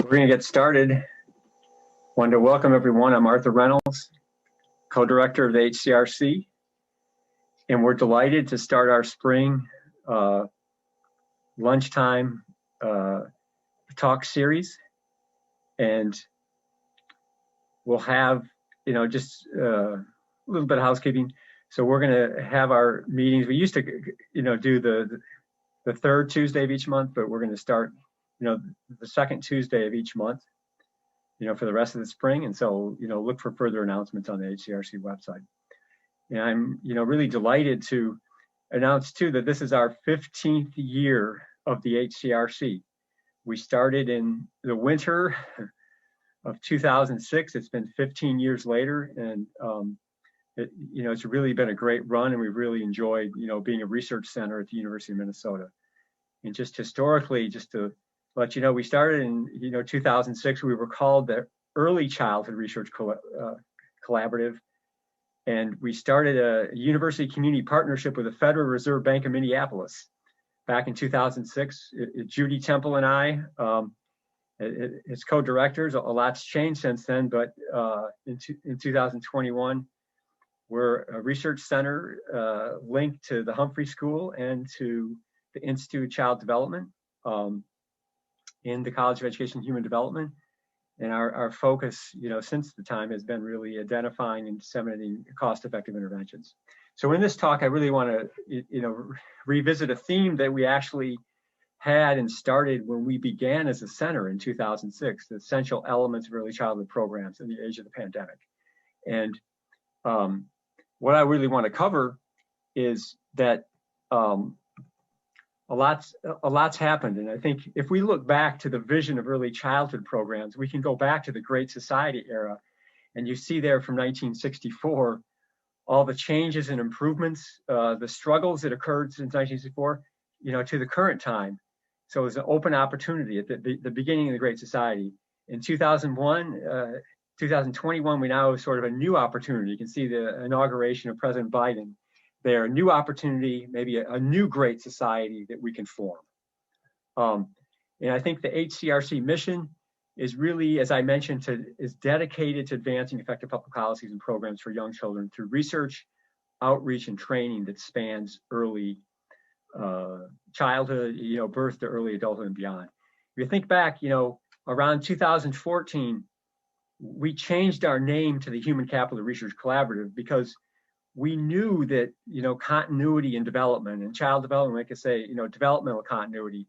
We're going to get started. Wanted to welcome everyone. I'm Arthur Reynolds, co-director of the HCRC, and we're delighted to start our spring lunchtime talk series. And we'll have, just a little bit of housekeeping. So we're going to have our meetings. We used to, do the third Tuesday of each month, but we're going to start, the second Tuesday of each month, for the rest of the spring. And so, look for further announcements on the HCRC website. And I'm, really delighted to announce too that this is our 15th year of the HCRC. We started in the winter of 2006. It's been 15 years later, and it's really been a great run, and we've really enjoyed, being a research center at the University of Minnesota. And just historically, just to let you know, we started in 2006. We were called the Early Childhood Research Collaborative, and we started a university community partnership with the Federal Reserve Bank of Minneapolis back in 2006. Judy Temple and I, as co-directors, a lot's changed since then, but in 2021, we're a research center linked to the Humphrey School and to the Institute of Child Development in the College of Education and Human Development. And our focus, since the time has been really identifying and disseminating cost-effective interventions. So in this talk, I really want to, revisit a theme that we actually had and started when we began as a center in 2006, the essential elements of early childhood programs in the age of the pandemic. And what I really want to cover is that a lot's happened. And I think if we look back to the vision of early childhood programs, we can go back to the Great Society era. And you see there from 1964, all the changes and improvements, the struggles that occurred since 1964, to the current time. So it was an open opportunity at the beginning of the Great Society. In 2021, we now have sort of a new opportunity. You can see the inauguration of President Biden there, a new opportunity, maybe a new great society that we can form. And I think the HCRC mission is really, as I mentioned, is dedicated to advancing effective public policies and programs for young children through research, outreach, and training that spans early childhood, birth to early adulthood and beyond. If you think back, around 2014, we changed our name to the Human Capital Research Collaborative because we knew that, continuity in development and child development, like I say, developmental continuity,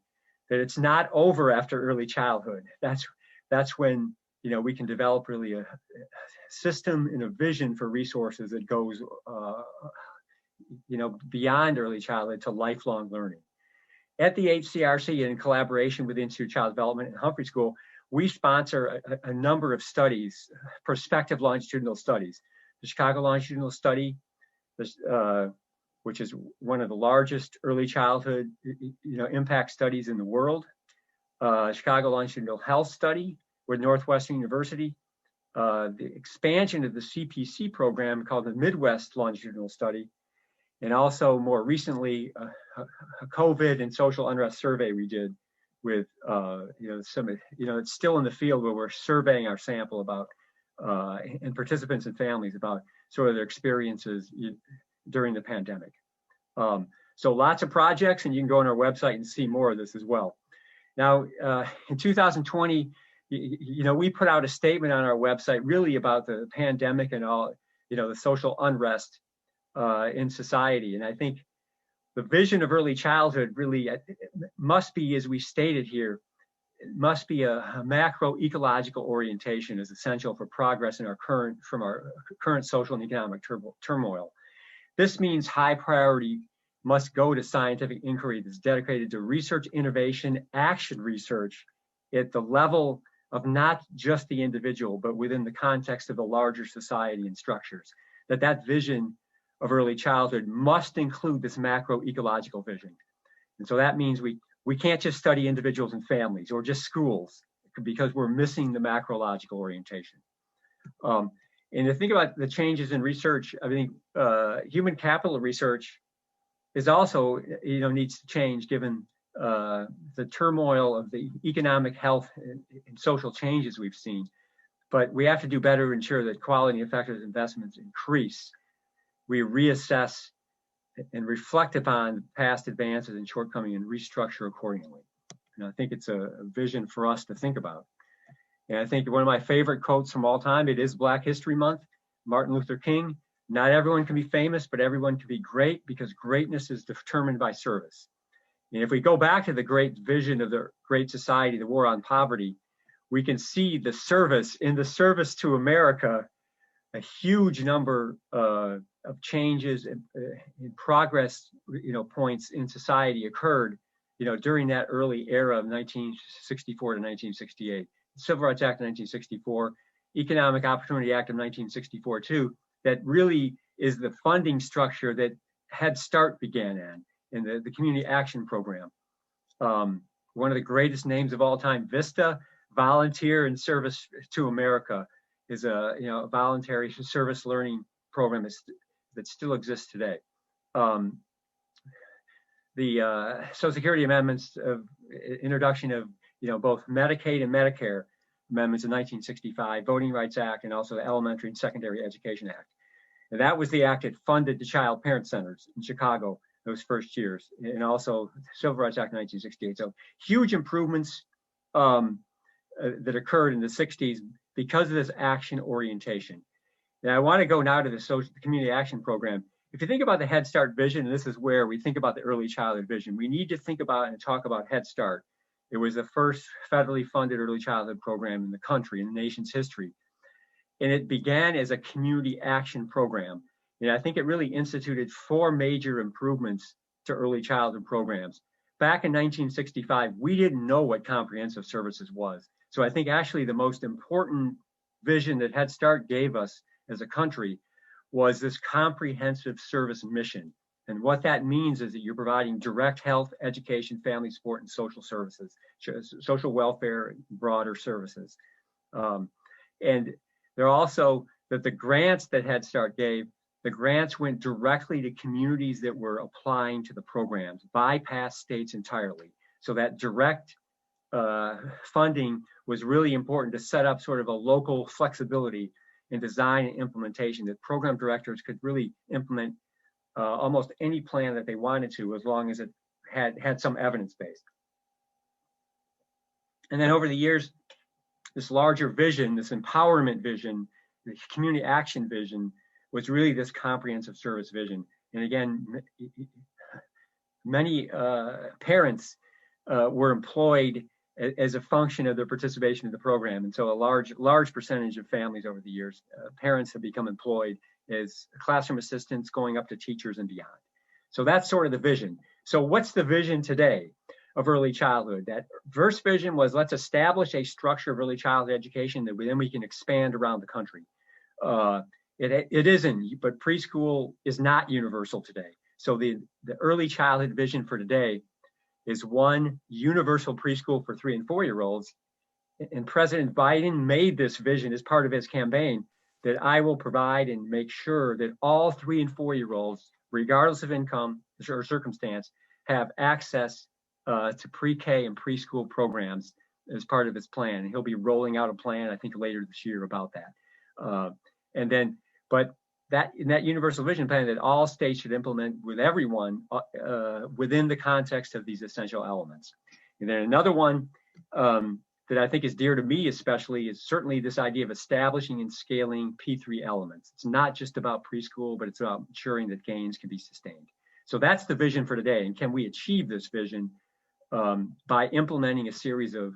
that it's not over after early childhood. That's when, we can develop really a system and a vision for resources that goes, beyond early childhood to lifelong learning. At the HCRC, in collaboration with the Institute of Child Development and Humphrey School, we sponsor a number of studies, prospective longitudinal studies. The Chicago Longitudinal Study, which is one of the largest early childhood, impact studies in the world. Chicago Longitudinal Health Study with Northwestern University. The expansion of the CPC program called the Midwest Longitudinal Study. And also more recently, a COVID and social unrest survey we did with, it's still in the field where we're surveying our sample about, and participants and families about sort of their experiences during the pandemic. So lots of projects, and you can go on our website and see more of this as well. Now, in 2020, we put out a statement on our website really about the pandemic and all, the social unrest in society. And I think the vision of early childhood really must be, as we stated here, it must be a macro ecological orientation is essential for progress in our current social and economic turmoil. This means high priority must go to scientific inquiry that's dedicated to research, innovation, action research at the level of not just the individual, but within the context of the larger society and structures. That vision of early childhood must include this macro ecological vision. And so that means we can't just study individuals and families or just schools because we're missing the macrological orientation. And to think about the changes in research, I think human capital research is also, needs to change given the turmoil of the economic health and social changes we've seen. But we have to do better to ensure that quality and effective investments increase. We reassess and reflect upon past advances and shortcomings and restructure accordingly. And I think it's a vision for us to think about. And I think one of my favorite quotes from all time, it is Black History Month, Martin Luther King: "Not everyone can be famous, but everyone can be great, because greatness is determined by service." And if we go back to the great vision of the Great Society, the war on poverty, we can see the service, in the service to America, a huge number of changes and progress, points in society occurred, during that early era of 1964 to 1968. The Civil Rights Act of 1964, Economic Opportunity Act of 1964 too, that really is the funding structure that Head Start began in the Community Action Program. One of the greatest names of all time, VISTA, Volunteer in Service to America, is a voluntary service learning program that still exists today. The Social Security amendments of introduction of both Medicaid and Medicare amendments in 1965, Voting Rights Act, and also the Elementary and Secondary Education Act. And that was the act that funded the child parent centers in Chicago those first years, and also the Civil Rights Act of 1968. So huge improvements that occurred in the 60s because of this action orientation. And I want to go now to the Community Action Program. If you think about the Head Start vision, and this is where we think about the early childhood vision, we need to think about and talk about Head Start. It was the first federally funded early childhood program in the country, in the nation's history. And it began as a community action program. And I think it really instituted 4 major improvements to early childhood programs. Back in 1965, we didn't know what comprehensive services was. So I think actually the most important vision that Head Start gave us as a country was this comprehensive service mission. And what that means is that you're providing direct health, education, family support, and social services, social welfare, broader services. And there are also that the grants that Head Start gave, the grants went directly to communities that were applying to the programs, bypassed states entirely. So that direct funding was really important to set up sort of a local flexibility in design and implementation, that program directors could really implement almost any plan that they wanted to, as long as it had some evidence base. And then over the years, this larger vision, this empowerment vision, the community action vision, was really this comprehensive service vision. And again, many parents were employed as a function of their participation in the program. And so a large percentage of families over the years, parents have become employed as classroom assistants, going up to teachers and beyond. So that's sort of the vision. So what's the vision today of early childhood? That first vision was, let's establish a structure of early childhood education that then we can expand around the country. It isn't, but preschool is not universal today. So the early childhood vision for today is one universal preschool for 3 and 4-year-olds. And President Biden made this vision as part of his campaign, that I will provide and make sure that all 3 and 4-year-olds, regardless of income or circumstance, have access to pre-K and preschool programs as part of his plan. And he'll be rolling out a plan, I think, later this year about that. But in that universal vision plan, that all states should implement with everyone within the context of these essential elements. And then another one that I think is dear to me especially is certainly this idea of establishing and scaling P3 elements. It's not just about preschool, but it's about ensuring that gains can be sustained. So that's the vision for today. And can we achieve this vision by implementing a series of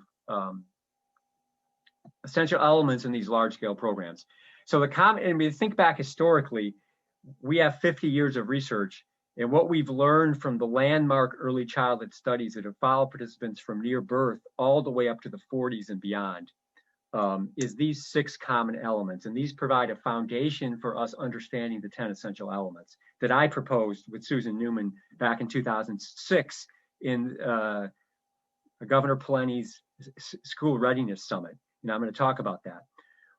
essential elements in these large-scale programs? So and we think back historically, we have 50 years of research, and what we've learned from the landmark early childhood studies that have followed participants from near birth all the way up to the 40s and beyond is these 6 common elements. And these provide a foundation for us understanding the 10 essential elements that I proposed with Susan Newman back in 2006 in Governor Peleni's School Readiness Summit. And I'm going to talk about that.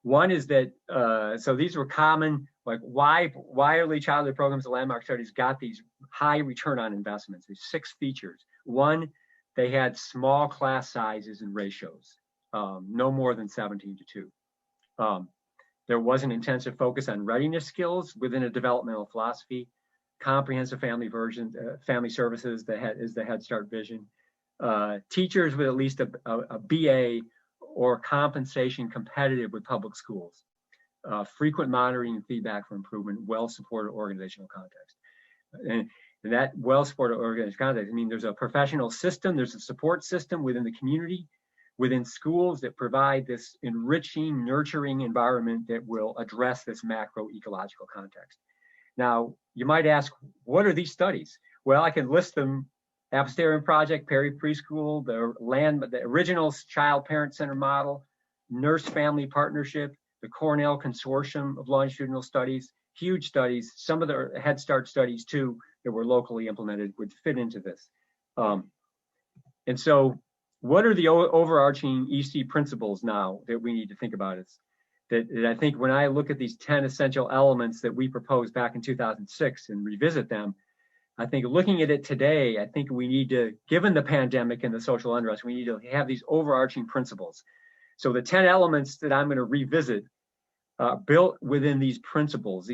One is that, so these were common, like why early childhood programs and landmark studies got these high return on investments, these 6 features. One, they had small class sizes and ratios, no more than 17 to 2. There was an intensive focus on readiness skills within a developmental philosophy, comprehensive family services that is the Head Start vision. Teachers with at least a BA or compensation competitive with public schools. Frequent monitoring and feedback for improvement, well-supported organizational context. And that well-supported organizational context, I mean, there's a professional system, there's a support system within the community, within schools that provide this enriching, nurturing environment that will address this macro ecological context. Now, you might ask, what are these studies? Well, I can list them: Apostarian Project, Perry Preschool, the original child-parent center model, Nurse-Family Partnership, the Cornell Consortium of Longitudinal Studies, huge studies. Some of the Head Start studies, too, that were locally implemented would fit into this. And so what are the overarching EC principles now that we need to think about? Is that I think when I look at these 10 essential elements that we proposed back in 2006 and revisit them, I think looking at it today, I think we need to, given the pandemic and the social unrest, we need to have these overarching principles. So the 10 elements that I'm going to revisit built within these principles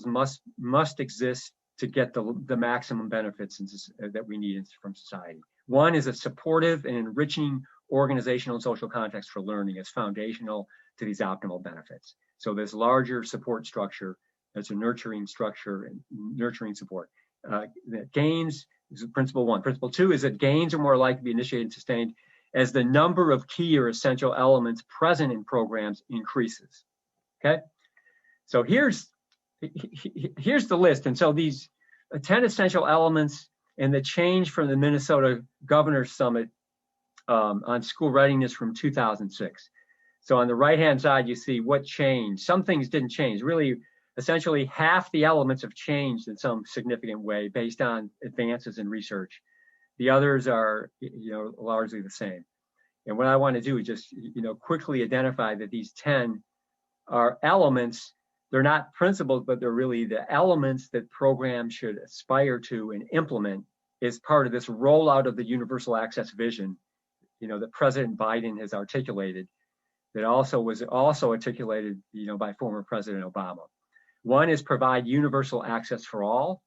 must exist to get the maximum benefits that we need from society. One is a supportive and enriching organizational and social context for learning is foundational to these optimal benefits. So this larger support structure, that's a nurturing structure and nurturing support. That gains is principle one. Principle two is that gains are more likely to be initiated and sustained as the number of key or essential elements present in programs increases. Okay, so here's the list. And so these 10 essential elements and the change from the Minnesota Governor's Summit on school readiness from 2006. So on the right-hand side, you see what changed. Some things didn't change. Really, essentially half the elements have changed in some significant way based on advances in research. The others are, largely the same. And what I want to do is just, quickly identify that these 10 are elements. They're not principles, but they're really the elements that programs should aspire to and implement as part of this rollout of the universal access vision, that President Biden has articulated, that was articulated, by former President Obama. One is provide universal access for all.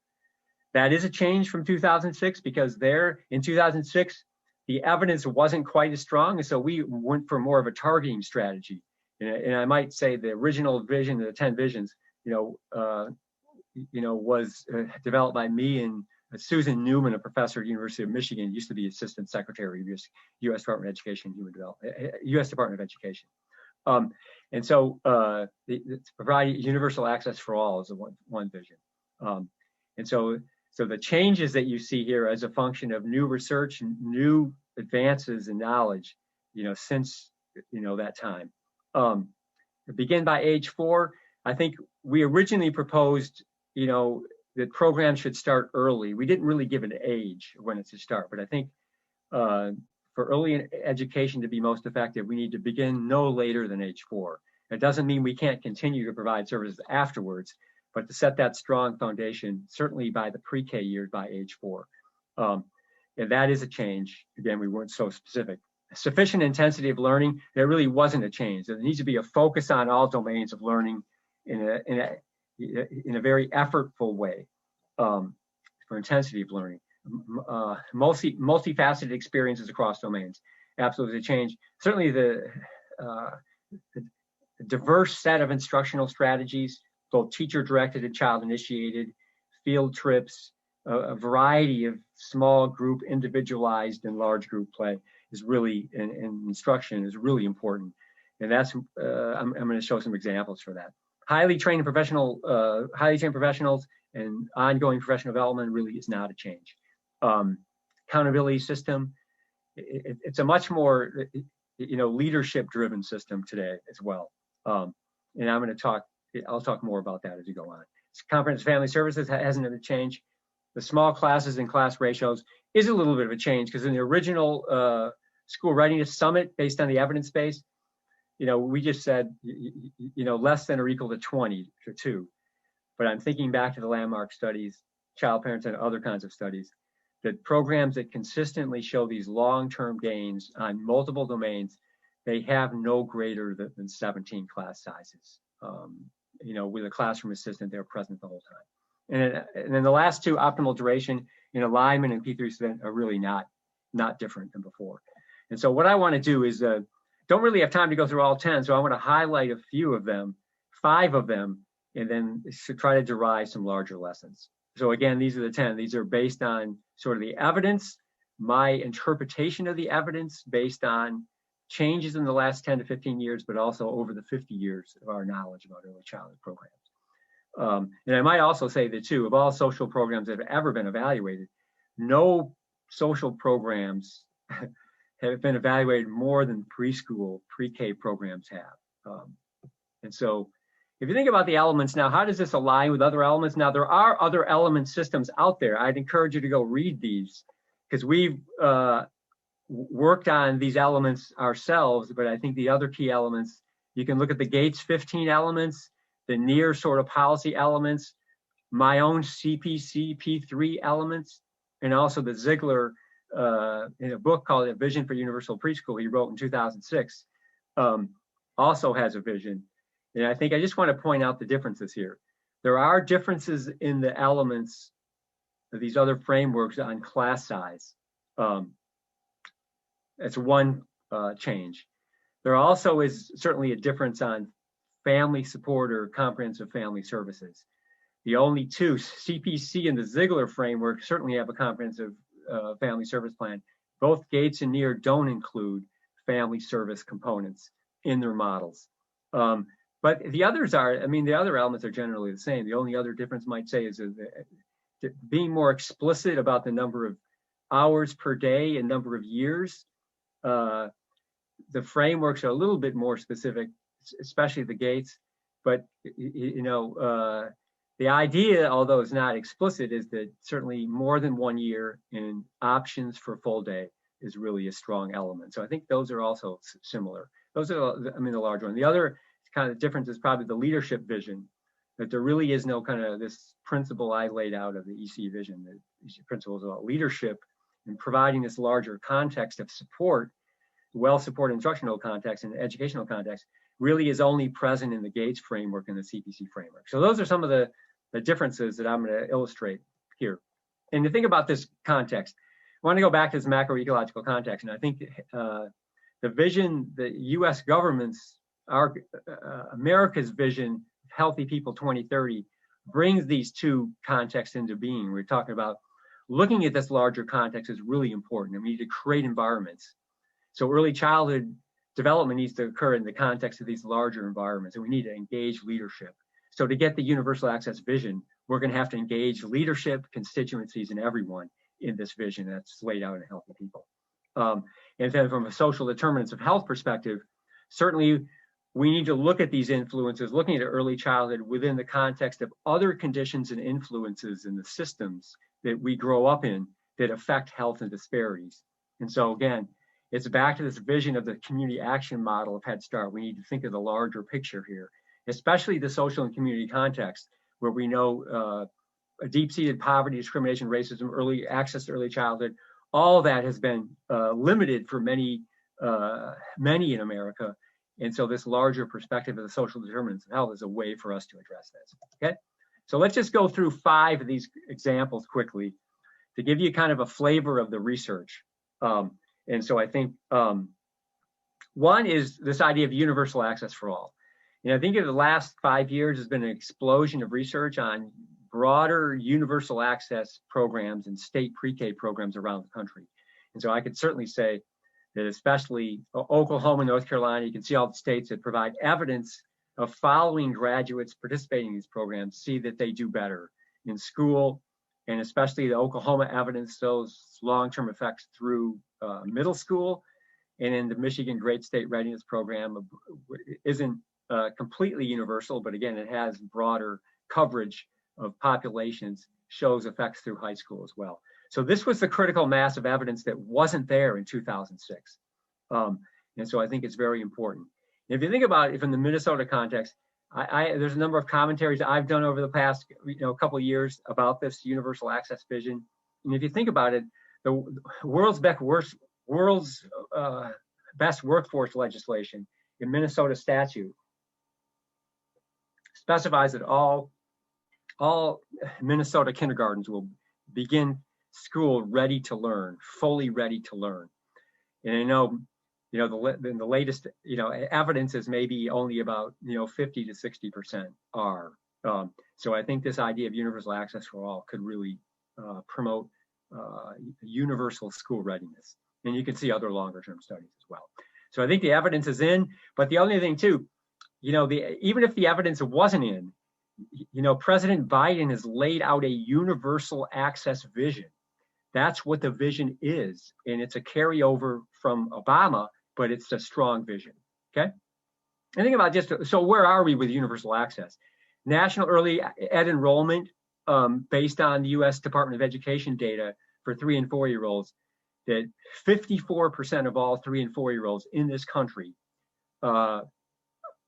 That is a change from 2006 because in 2006, the evidence wasn't quite as strong. And so we went for more of a targeting strategy. And I might say the original vision, the 10 visions, was developed by me and Susan Newman, a professor at the University of Michigan, used to be Assistant Secretary of U.S. Department of Education, U.S. Department of Education. And so to provide universal access for all is one vision. And so the changes that you see here as a function of new research and new advances in knowledge, since, that time. Begin by age 4. I think we originally proposed, that programs should start early. We didn't really give an age when it should start, but I think for early education to be most effective, we need to begin no later than age 4. It doesn't mean we can't continue to provide services afterwards, but to set that strong foundation, certainly by the pre-K years by age 4. And that is a change. Again, we weren't so specific. Sufficient intensity of learning, there really wasn't a change. There needs to be a focus on all domains of learning in a very effortful way for intensity of learning. Multifaceted experiences across domains, absolutely a change. Certainly the diverse set of instructional strategies, both teacher-directed and child-initiated, field trips, a variety of small group, individualized and large group play is really, and instruction is really important. And that's, I'm going to show some examples for that. Highly trained professionals and ongoing professional development really is not a change. Accountability system, it's a much more, leadership-driven system today as well. And I'll talk more about that as we go on. Comprehensive family services hasn't been a change. The small classes and class ratios is a little bit of a change because in the original school readiness summit, based on the evidence base, we just said, less than or equal to 20 to 2. But I'm thinking back to the landmark studies, child parents and other kinds of studies, that programs that consistently show these long-term gains on multiple domains, they have no greater than 17 class sizes. You know, with a classroom assistant, they're present the whole time. And then the last two, optimal duration in alignment and P3 student, are really not different than before. And so what I want to do is, don't really have time to go through all 10, so I want to highlight a few of them, 5 of them, and then try to derive some larger lessons. So again, these are the 10. These are based on sort of the evidence, my interpretation of the evidence based on changes in the last 10 to 15 years, but also over the 50 years of our knowledge about early childhood programs. And I might also say that too, of all social programs that have ever been evaluated, no social programs have been evaluated more than preschool, pre-K programs have. And so if you think about the elements now, how does this align with other elements? Now, there are other element systems out there. I'd encourage you to go read these, because we've worked on these elements ourselves, but I think the other key elements, you can look at the Gates 15 elements, the near sort of policy elements, my own CPC P3 elements, and also the Ziegler, in a book called A Vision for Universal Preschool, he wrote in 2006, also has a vision. And I think I just want to point out the differences here. There are differences in the elements of these other frameworks on class size. That's one change. There also is certainly a difference on family support or comprehensive family services. The only two, CPC and the Ziegler framework, certainly have a comprehensive family service plan. Both Gates and Near don't include family service components in their models. But the others are, I mean, the other elements are generally the same. The only other difference might say is being more explicit about the number of hours per day and number of years. The frameworks are a little bit more specific, especially the Gates. But, you know, the idea, although it's not explicit, is that certainly more than 1 year and options for full day is really a strong element. So I think those are also similar. Those are, I mean, the large one. The other kind of difference is probably the leadership vision, that there really is no kind of this principle I laid out of the EC vision, the EC principles about leadership and providing this larger context of support, well-supported instructional context and educational context, really is only present in the Gates framework and the CPC framework. So those are some of the differences that I'm going to illustrate here. And to think about this context, I want to go back to this macroecological context. And I think the vision, the US government's, America's vision, Healthy People 2030, brings these two contexts into being. We're talking about looking at this larger context is really important. And we need to create environments. So early childhood development needs to occur in the context of these larger environments, and we need to engage leadership. So to get the universal access vision, we're going to have to engage leadership, constituencies, and everyone in this vision that's laid out in Healthy People. And then from a social determinants of health perspective, certainly we need to look at these influences, looking at early childhood within the context of other conditions and influences in the systems that we grow up in that affect health and disparities. And so again, it's back to this vision of the community action model of Head Start. We need to think of the larger picture here, especially the social and community context, where we know deep-seated poverty, discrimination, racism, early access to early childhood, all that has been limited for many in America. And so this larger perspective of the social determinants of health is a way for us to address this, okay? So let's just go through 5 of these examples quickly to give you kind of a flavor of the research. And so I think one is this idea of universal access for all. And I think in the last 5 years, there's been an explosion of research on broader universal access programs and state pre-K programs around the country. And so I could certainly say that especially Oklahoma, North Carolina, you can see all the states that provide evidence of following graduates participating in these programs, see that they do better in school, and especially the Oklahoma evidence shows long-term effects through middle school. And in the Michigan Great State Readiness Program isn't completely universal, but again, it has broader coverage of populations, shows effects through high school as well. So this was the critical mass of evidence that wasn't there in 2006. And so I think it's very important. And if you think about it from the Minnesota context, there's a number of commentaries I've done over the past couple of years about this universal access vision. And if you think about it, the world's best workforce legislation in Minnesota statute specifies that all Minnesota kindergartens will begin school ready to learn, fully ready to learn. And I know, in the latest, evidence is maybe only about, 50 to 60% are. So I think this idea of universal access for all could really promote universal school readiness. And you can see other longer term studies as well. So I think the evidence is in, but the only thing too, even if the evidence wasn't in, President Biden has laid out a universal access vision. That's what the vision is. And it's a carryover from Obama, but it's a strong vision. Okay. And think about so where are we with universal access? National early ed enrollment, based on the U.S. Department of Education data for 3 and 4 year olds, that 54% of all 3 and 4 year olds in this country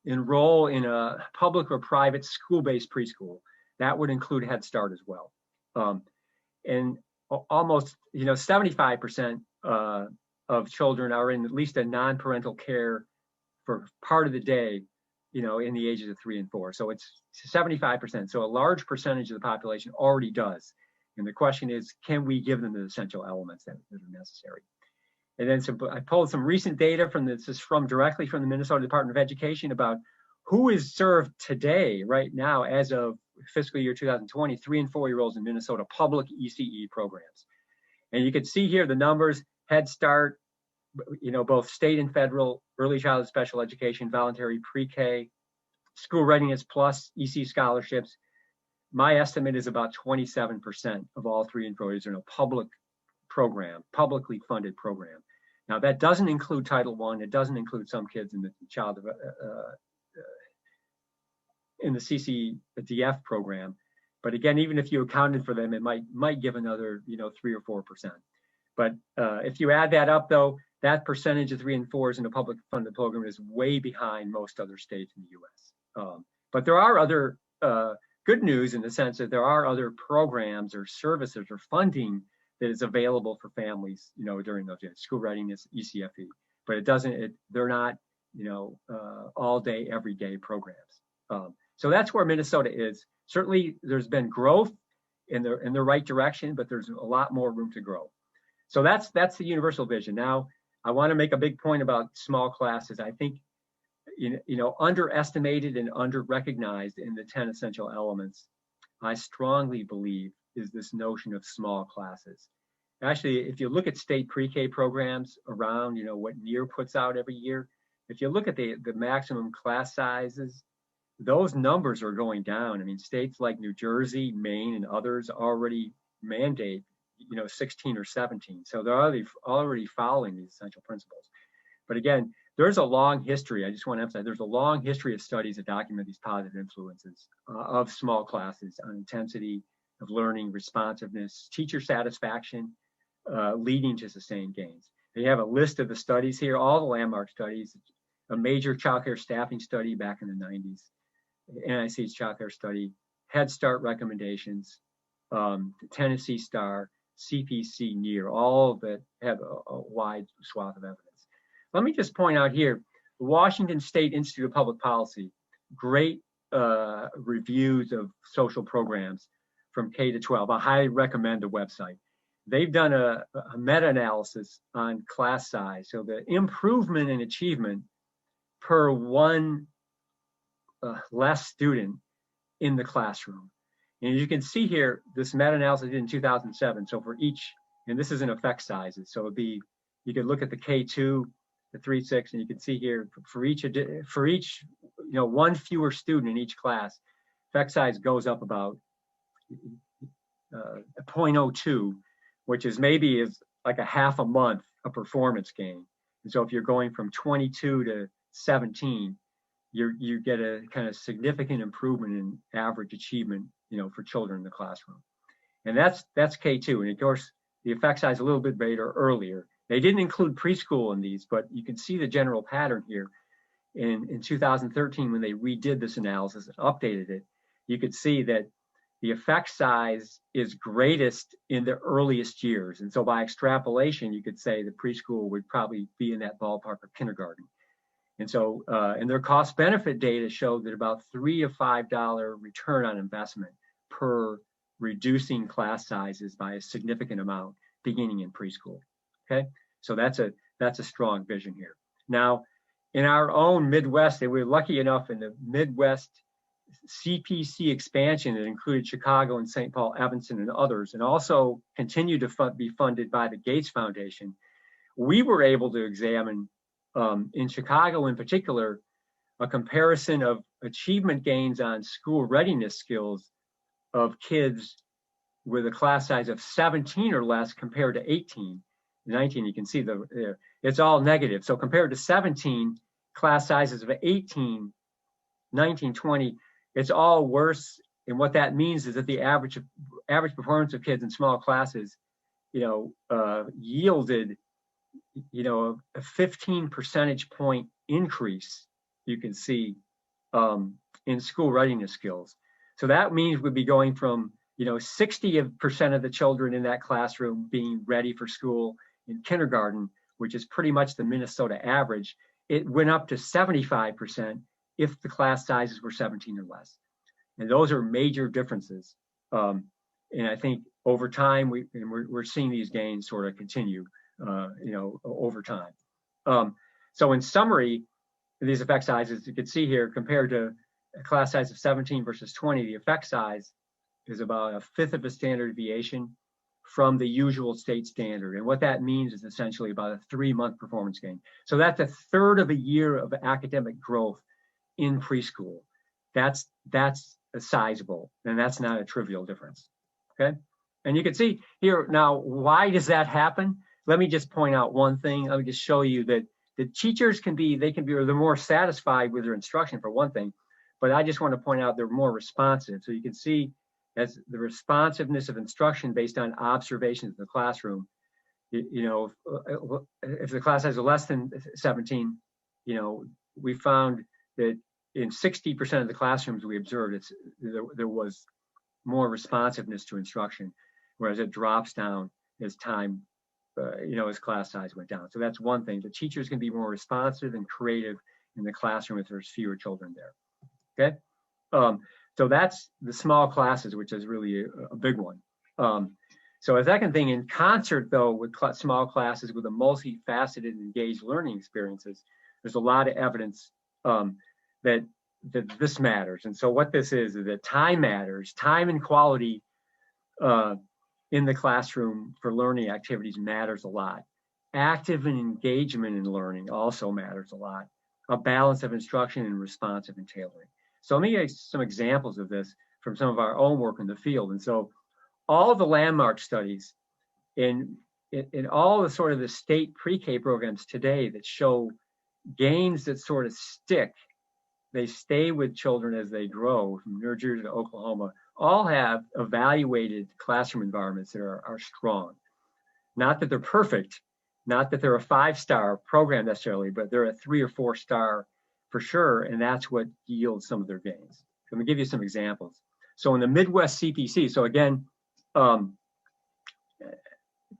enroll in a public or private school-based preschool. That would include Head Start as well. And almost, 75% of children are in at least a non-parental care for part of the day, in the ages of 3 and 4. So it's 75%. So a large percentage of the population already does. And the question is, can we give them the essential elements that are necessary? And then I pulled some recent data directly from the Minnesota Department of Education about who is served today, right now, as of fiscal year 2020, 3 and 4 year olds in Minnesota public ECE programs. And you can see here the numbers: Head Start, both state and federal, early childhood special education, voluntary pre-K, school readiness plus EC scholarships. My estimate is about 27% of all 3 and 4 years are in a public program, publicly funded program. Now that doesn't include Title I. It doesn't include some kids in the in the CCDF program. But again, even if you accounted for them, it might give another 3 or 4%. But if you add that up, though, that percentage of 3 and 4s in a public funded program is way behind most other states in the U.S. But there are other good news in the sense that there are other programs or services or funding that is available for families, during those years, school readiness, ECFE. But they're not, all day, every day programs. So that's where Minnesota is. Certainly, there's been growth in the right direction, but there's a lot more room to grow. So that's the universal vision. Now, I want to make a big point about small classes. I think, underestimated and under-recognized in the 10 essential elements, I strongly believe, is this notion of small classes. Actually, if you look at state pre-K programs around, what NEAR puts out every year, if you look at the maximum class sizes, those numbers are going down. I mean, states like New Jersey, Maine, and others already mandate, 16 or 17. So they're already following these essential principles. But again, there's a long history. I just want to emphasize, there's a long history of studies that document these positive influences of small classes on intensity of learning, responsiveness, teacher satisfaction, leading to sustained gains. They have a list of the studies here, all the landmark studies, a major child care staffing study back in the 90s, NIC's child care study, Head Start recommendations, the Tennessee Star, CPC, NEAR, all of it have a wide swath of evidence. Let me just point out here, the Washington State Institute of Public Policy, great reviews of social programs from K to 12. I highly recommend the website. They've done a meta-analysis on class size. So the improvement in achievement per one less student in the classroom. And you can see here, this meta-analysis in 2007. So for each, and this is in effect sizes. So it'd be, you could look at the K2, the 3-6, and you can see here for each, one fewer student in each class, effect size goes up about 0.02, which is maybe like a half a month of performance gain. And so if you're going from 22 to 17, you get a kind of significant improvement in average achievement, for children in the classroom. And that's K2. And of course, the effect size a little bit greater earlier. They didn't include preschool in these, but you can see the general pattern here. In 2013, when they redid this analysis and updated it, you could see that the effect size is greatest in the earliest years. And so by extrapolation, you could say the preschool would probably be in that ballpark of kindergarten. And so, and their cost benefit data showed that about $3 to $5 return on investment per reducing class sizes by a significant amount beginning in preschool. Okay, so that's a strong vision here. Now, in our own Midwest, and we're lucky enough in the Midwest CPC expansion that included Chicago and St. Paul, Evanston, and others, and also continued to be funded by the Gates Foundation, we were able to examine, in Chicago in particular, a comparison of achievement gains on school readiness skills of kids with a class size of 17 or less compared to 18. 19, you can see it's all negative. So compared to 17, class sizes of 18, 19, 20, it's all worse. And what that means is that the average performance of kids in small classes, yielded, a 15 percentage point increase, you can see, in school readiness skills. So that means we'd be going from, 60% of the children in that classroom being ready for school in kindergarten, which is pretty much the Minnesota average. It went up to 75% if the class sizes were 17 or less. And those are major differences. And I think over time, we're seeing these gains sort of continue, over time. So in summary, these effect sizes, you can see here, compared to a class size of 17 versus 20, the effect size is about a fifth of a standard deviation from the usual state standard. And what that means is essentially about a 3-month performance gain. So that's a third of a year of academic growth in preschool. That's sizable, and that's not a trivial difference, okay? And you can see here, now, why does that happen? Let me just point out one thing. Let me just show you that the teachers they're more satisfied with their instruction for one thing, but I just want to point out they're more responsive. So you can see as the responsiveness of instruction based on observations in the classroom, if the class has less than 17, we found that in 60% of the classrooms we observed, there was more responsiveness to instruction, whereas it drops down as time, as class size went down. So that's one thing. The teachers can be more responsive and creative in the classroom if there's fewer children there. Okay. So that's the small classes, which is really a big one. So a second thing, in concert though with small classes with a multifaceted engaged learning experiences, there's a lot of evidence that this matters. And so what this is that time matters. Time and quality in the classroom for learning activities matters a lot. Active and engagement in learning also matters a lot. A balance of instruction and responsive and tailoring. So let me give you some examples of this from some of our own work in the field. And so all the landmark studies in all the sort of the state pre-K programs today that show gains that sort of stick, they stay with children as they grow, from New Jersey to Oklahoma, all have evaluated classroom environments that are strong. Not that they're perfect, not that they're a 5-star program necessarily, but they're a 3 or 4-star for sure, and that's what yields some of their gains. Let me give you some examples. So in the Midwest CPC, so again,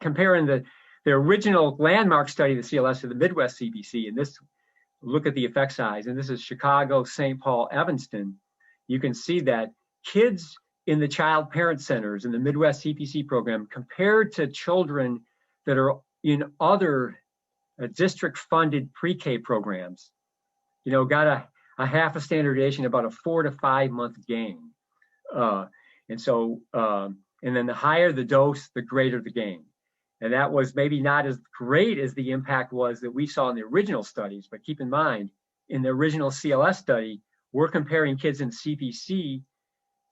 comparing the original landmark study of the CLS to the Midwest CPC, and this, look at the effect size, and this is Chicago, St. Paul, Evanston. You can see that kids in the child parent centers in the Midwest CPC program compared to children that are in other district-funded pre-K programs, got a half a standard deviation, about a 4 to 5 month gain. And so, and then the higher the dose, the greater the gain. And that was maybe not as great as the impact was that we saw in the original studies, but keep in mind, in the original CLS study, we're comparing kids in CPC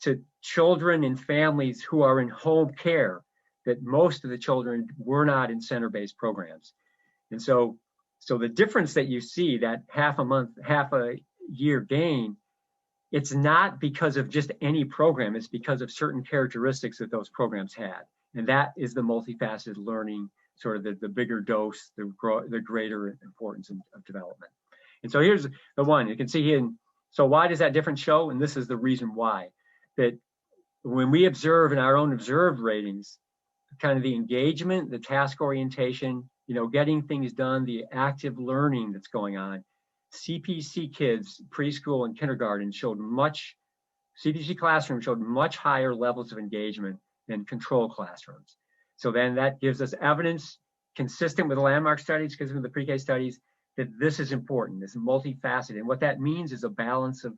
to children and families who are in home care, that most of the children were not in center-based programs. And so the difference that you see, that half a year gain, it's not because of just any program, it's because of certain characteristics that those programs had. And that is the multifaceted learning, sort of the bigger dose, the greater importance of development. And so here's the one, you can see here. So why does that difference show? And this is the reason why. That when we observe in our own observed ratings, kind of the engagement, the task orientation, getting things done, the active learning that's going on, CPC kids, preschool and kindergarten CPC classrooms showed much higher levels of engagement than control classrooms. So then that gives us evidence consistent with the landmark studies, because of the pre-K studies, that this is important, this is multifaceted. And what that means is a balance of,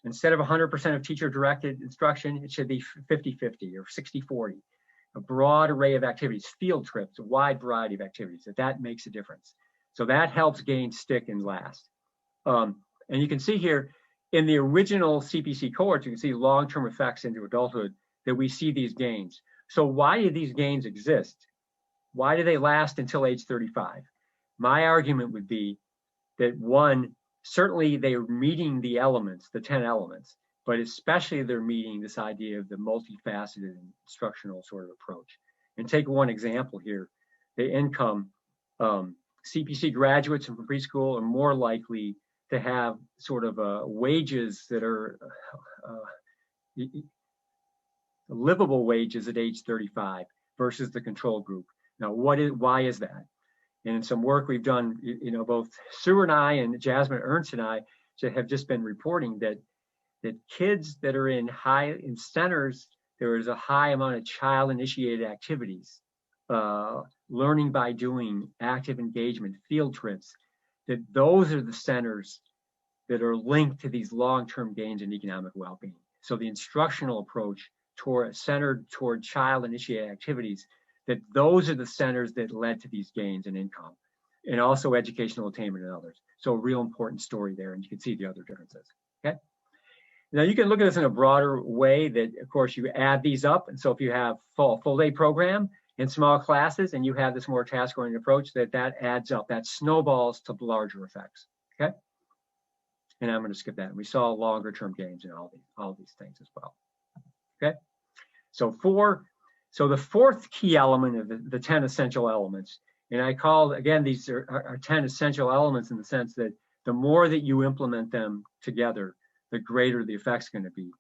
instead of 100% of teacher-directed instruction, it should be 50-50 or 60-40. A broad array of activities, field trips, a wide variety of activities, that makes a difference. So that helps gains stick and last. And you can see here, in the original CPC cohorts, you can see long-term effects into adulthood, that we see these gains. So why do these gains exist? Why do they last until age 35? My argument would be that, one, certainly they are meeting the elements, the 10 elements, but especially they're meeting this idea of the multifaceted instructional sort of approach. And take one example here, the income. CPC graduates from preschool are more likely to have sort of wages that are livable wages at age 35 versus the control group. Now, why is that? And in some work we've done, both Sue and I and Jasmine Ernst and I have just been reporting that kids that are in centers, there is a high amount of child-initiated activities, learning by doing, active engagement, field trips, that those are the centers that are linked to these long-term gains in economic well-being. So the instructional approach centered toward child-initiated activities, that those are the centers that led to these gains in income, and also educational attainment and others. So a real important story there, and you can see the other differences, okay? Now you can look at this in a broader way, that of course you add these up, and so if you have full day program in small classes and you have this more task-oriented approach, that adds up, that snowballs to larger effects, okay? And I'm going to skip that. And we saw longer term gains in all these things as well, okay? So the fourth key element of the 10 essential elements, and I call, again, these are 10 essential elements in the sense that the more that you implement them together, the greater the effect's going to be.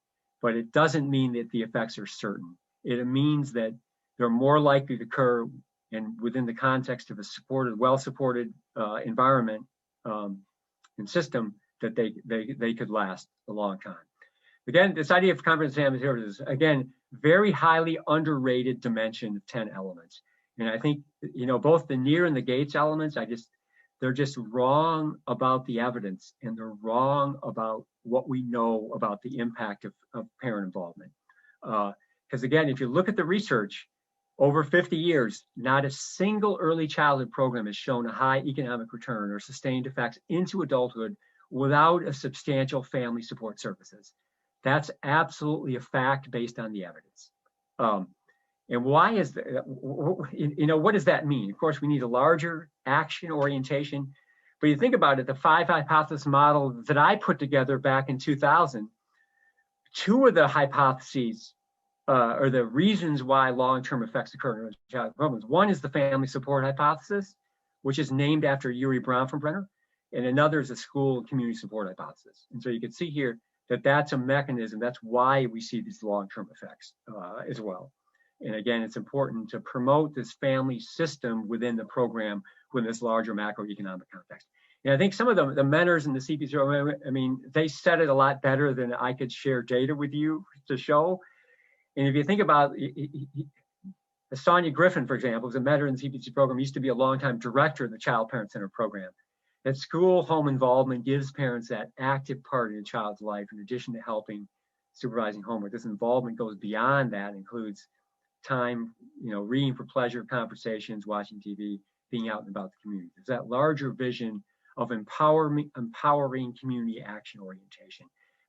But it doesn't mean that the effects are certain. It means that they're more likely to occur and within the context of a well-supported environment and system, that they could last a long time. Again, this idea of comprehensive exam is, again, very highly underrated dimension of 10 elements. And I think, both the near and the Gates elements, they're just wrong about the evidence, and they're wrong about what we know about the impact of parent involvement. Because again, if you look at the research, over 50 years, not a single early childhood program has shown a high economic return or sustained effects into adulthood without a substantial family support services. That's absolutely a fact based on the evidence. And why is that? What does that mean? Of course, we need a larger action orientation. But you think about it, the 5 hypothesis model that I put together back in 2000, 2 of the hypotheses or the reasons why long-term effects occur in childhood programs. One is the family support hypothesis, which is named after Yuri Bronfenbrenner, and another is the school community support hypothesis. And so you can see here that that's a mechanism. That's why we see these long-term effects as well. And again, it's important to promote this family system within the program with this larger macroeconomic context. And I think some of the mentors in the CPC, they said it a lot better than I could share data with you to show. And if you think about Sonia Griffin, for example, is a mentor in the CPC program, used to be a longtime director of the Child Parent Center program. That school home involvement gives parents that active part in a child's life, in addition to helping supervising homework. This involvement goes beyond that, includes time, reading for pleasure, conversations, watching TV, being out and about the community. There's that larger vision of empowering community action orientation.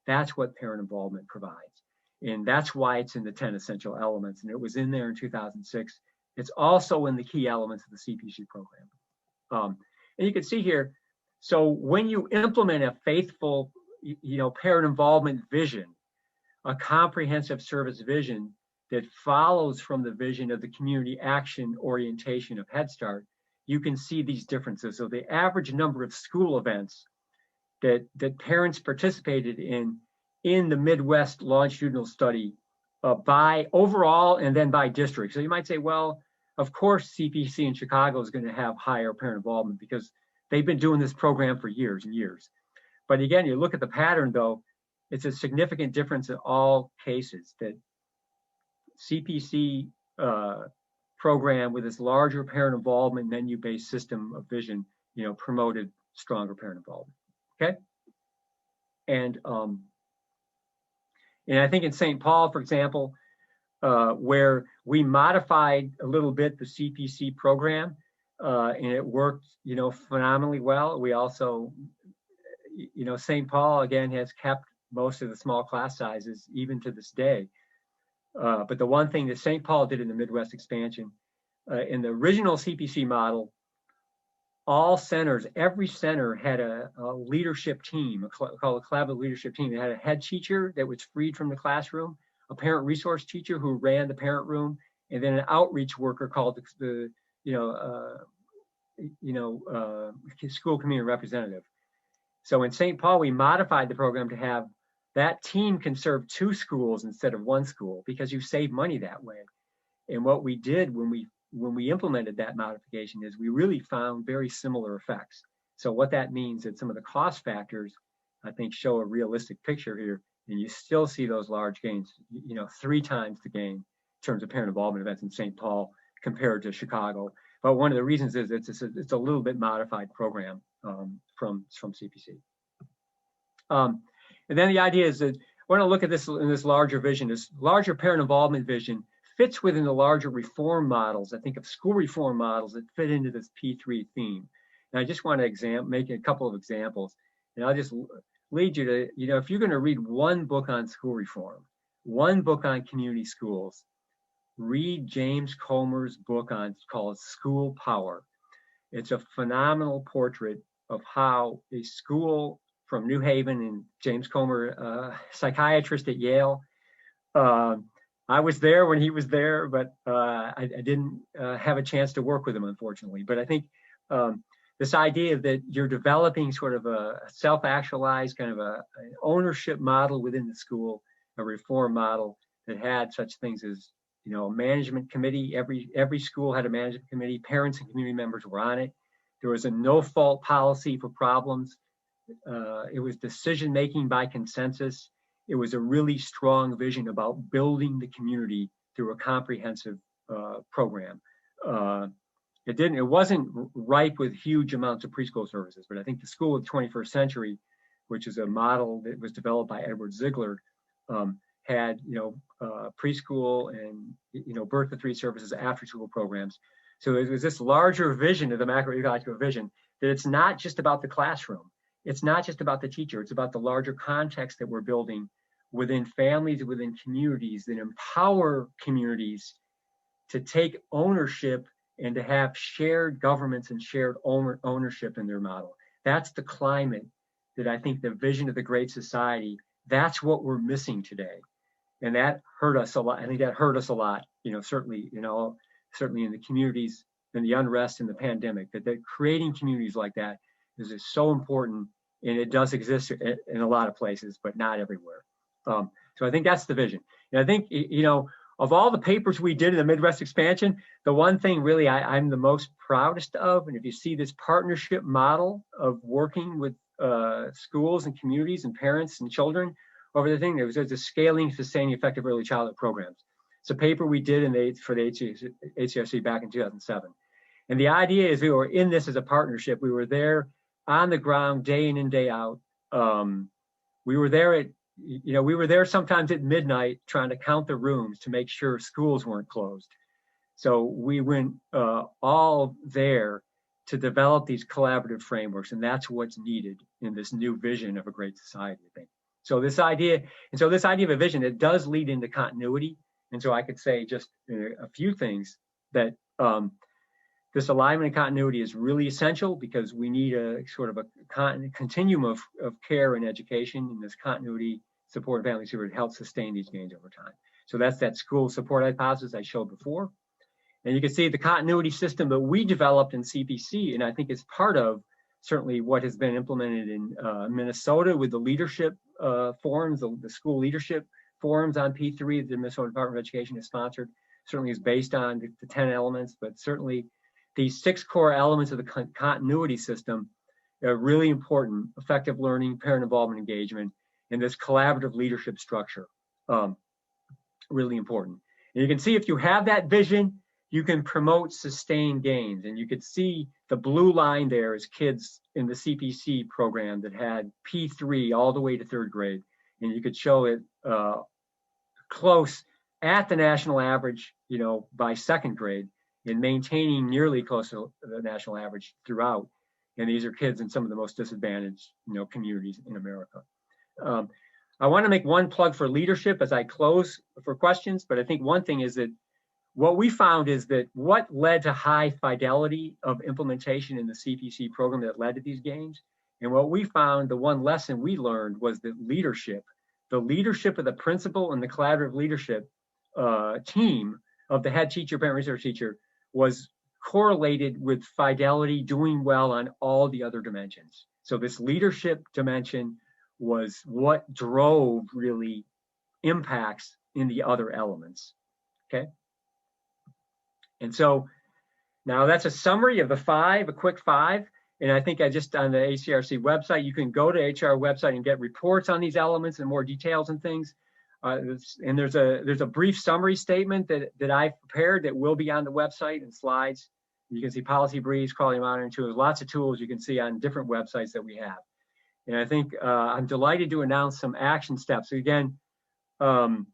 That's what parent involvement provides. And that's why it's in the 10 essential elements. And it was in there in 2006. It's also in the key elements of the CPC program. And you can see here, so when you implement a faithful, parent involvement vision, a comprehensive service vision that follows from the vision of the community action orientation of Head Start, you can see these differences. So the average number of school events that parents participated in the Midwest longitudinal study by overall and then by district. So you might say, well, of course, CPC in Chicago is going to have higher parent involvement because they've been doing this program for years and years. But again, you look at the pattern, though, it's a significant difference in all cases that CPC program with its larger parent involvement menu-based system of vision, promoted stronger parent involvement. Okay, and I think in St. Paul, for example, where we modified a little bit the CPC program, and it worked, phenomenally well. We also, St. Paul again has kept most of the small class sizes even to this day. But the one thing that St. Paul did in the Midwest expansion, in the original CPC model, all centers, every center had a leadership team, called a collaborative leadership team. They had a head teacher that was freed from the classroom, a parent resource teacher who ran the parent room, and then an outreach worker called the school community representative. So in St. Paul, we modified the program to have that team can serve 2 schools instead of 1 school because you save money that way. And what we did when we implemented that modification is we really found very similar effects. So what that means is some of the cost factors, I think, show a realistic picture here, and you still see those large gains, 3 times the gain in terms of parent involvement events in St. Paul compared to Chicago. But one of the reasons is it's a little bit modified program from CPC. And then the idea is that we're going to look at this in this larger vision. This larger parent involvement vision fits within the larger reform models, I think, of school reform models that fit into this P3 theme. And I just want to make a couple of examples. And I'll just lead you to, if you're going to read one book on school reform, one book on community schools, read James Comer's book called School Power. It's a phenomenal portrait of how a school from New Haven, and James Comer, psychiatrist at Yale. I was there when he was there, but I didn't have a chance to work with him, unfortunately. But I think this idea that you're developing sort of a self-actualized kind of an ownership model within the school, a reform model that had such things as, a management committee. Every school had a management committee. Parents and community members were on it. There was a no-fault policy for problems. It was decision-making by consensus. It was a really strong vision about building the community through a comprehensive program. It wasn't ripe with huge amounts of preschool services, but I think the school of the 21st century, which is a model that was developed by Edward Ziegler, had preschool and birth to 3 services, after school programs. So it was this larger vision of the macroecological vision that it's not just about the classroom. It's not just about the teacher. It's about the larger context that we're building within families, within communities, that empower communities to take ownership and to have shared governments and shared ownership in their model. That's the climate that I think the vision of the Great Society, that's what we're missing today. And that hurt us a lot. I think that hurt us a lot, certainly in the communities, and the unrest and the pandemic, that creating communities like that is so important, and it does exist in a lot of places, but not everywhere. So I think that's the vision. And I think, of all the papers we did in the Midwest expansion, the one thing really I'm the most proudest of, and if you see this partnership model of working with schools and communities and parents and children over the thing, there's a scaling, sustaining, effective early childhood programs. It's a paper we did for the HCRC back in 2007. And the idea is we were in this as a partnership. We were there on the ground day in and day out. We were there sometimes at midnight trying to count the rooms to make sure schools weren't closed. So we went all there to develop these collaborative frameworks, and that's what's needed in this new vision of a great society, I think. So this idea of a vision, it does lead into continuity. And so I could say just a few things that this alignment and continuity is really essential, because we need a sort of a continuum of care and education, and this continuity, support, and family support helps sustain these gains over time. So that's that school support hypothesis I showed before. And you can see the continuity system that we developed in CPC, and I think it's part of certainly what has been implemented in Minnesota with the leadership forums, the school leadership forums on P3 that the Minnesota Department of Education has sponsored. Certainly is based on the 10 elements, but certainly these 6 core elements of the continuity system are really important: effective learning, parent involvement, engagement, and this collaborative leadership structure. Really important. And you can see if you have that vision, you can promote sustained gains. And you could see the blue line there is kids in the CPC program that had P3 all the way to 3rd grade. And you could show it close at the national average, by 2nd grade, and maintaining nearly close to the national average throughout. And these are kids in some of the most disadvantaged, communities in America. I want to make one plug for leadership as I close for questions, but I think one thing is that what we found is that what led to high fidelity of implementation in the CPC program that led to these gains, and what we found, the one lesson we learned was that the leadership of the principal and the collaborative leadership team of the head teacher, parent resource teacher, was correlated with fidelity, doing well on all the other dimensions. So this leadership dimension was what drove really impacts in the other elements, okay? And so now that's a summary of the 5, a quick 5. And I think on the HCRC website, you can go to HR website and get reports on these elements and more details and things. And there's a brief summary statement that I've prepared that will be on the website and slides. You can see policy briefs, quality monitoring tools, lots of tools you can see on different websites that we have. And I think I'm delighted to announce some action steps. So again, following